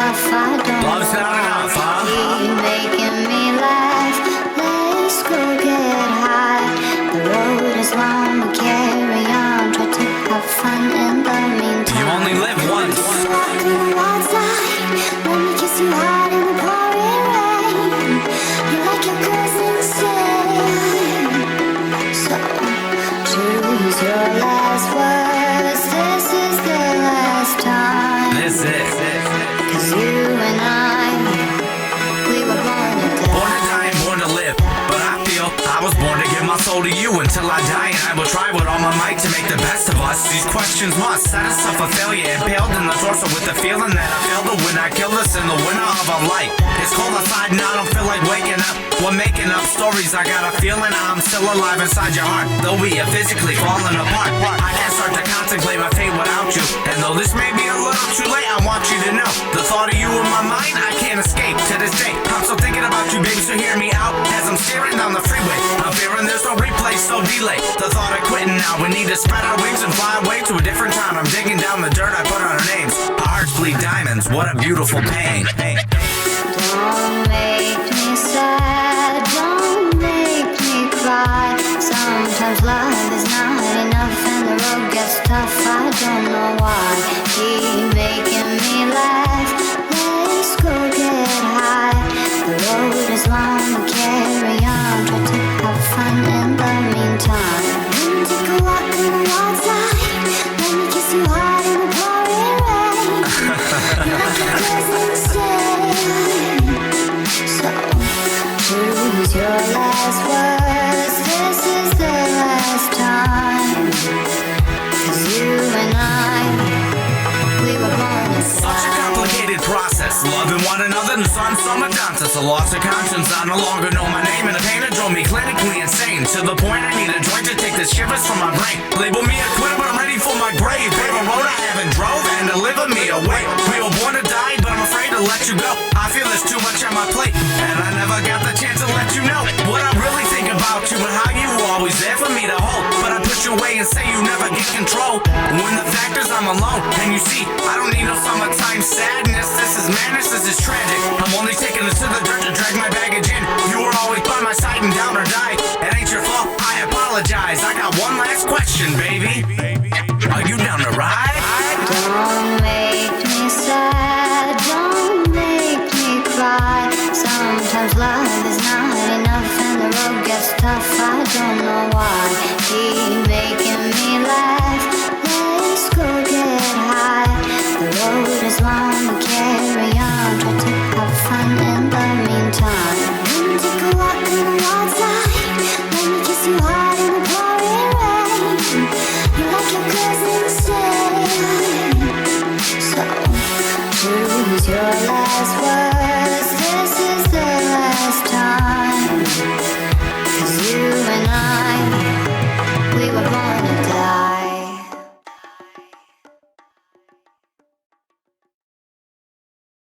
tough, I don't Love's know not why. enough, huh? Keep making me laugh. Let's go get high. The road is long, but carry on. Try to have fun in the meantime. You only live once. Walk on the wild side. Let me kiss you hard in the pouring rain. You like your girls insane. So choose your last words. This is the last time. This is it. 'Cause you and I, we were born to die. Born to die and born to live. But I feel I was born to give my soul to you until I die. And I will try with all my might to make the best of us. These questions must set us up for failure. Impaled in the torso with the feeling that I failed to win. I killed us in the winter of our life. It's cold outside and I don't feel like waking up. We're making up stories. I got a feeling I'm still alive inside your heart. Though we are physically falling apart. I can't start to contemplate my fate without you. And though this may be a little too late, I want you to know the thought of you in my mind, I can't escape to this day. I'm still thinking about you, baby, so hear me out as I'm staring down the freeway. I'm fearing there's no replay, so delay the thought of quitting now. We need to spread our wings and fly away to a different time. I'm digging down the dirt, I put on our names. Our hearts bleed diamonds, what a beautiful pain. Don't make me sad, don't make me cry. Sometimes love is not enough and the road gets tough, I don't know why. Keep making me laugh, let's go get high. The road is long, but carry on. Try to have fun in the meantime. Let me take a walk on the wild side. Let me kiss you hard in the pouring rain. You like your girls insane. So choose your last words. This is the last time. 'Cause you and I, we were born to Such a complicated process, loving one another in the sun, summer dances. A loss of conscience, I no longer know my name. And the pain that drove me clinically insane. To the point I need a joint to take the shivers from my brain. Label me a quitter, but I'm ready for my grave. Babe, a road I haven't drove and deliver me away. We were born to die, but I'm afraid to let you go. I feel there's too much on my plate, and I never got the chance to let you know what I really think about you and how you were always there for me to hold. But I push you away and say you never get control. When the fact is I'm alone, and you see, I don't need no summertime sadness. This is madness, this is tragic. I'm only taking this to the dirt to drag my baggage in. You were always by my side and down or die. It ain't your fault, I apologize. I got one last question, baby. Are you down to ride? Don't make me sad, don't make me cry. Sometimes love is not enough and the road gets tough, I don't know why. Keep making me laugh,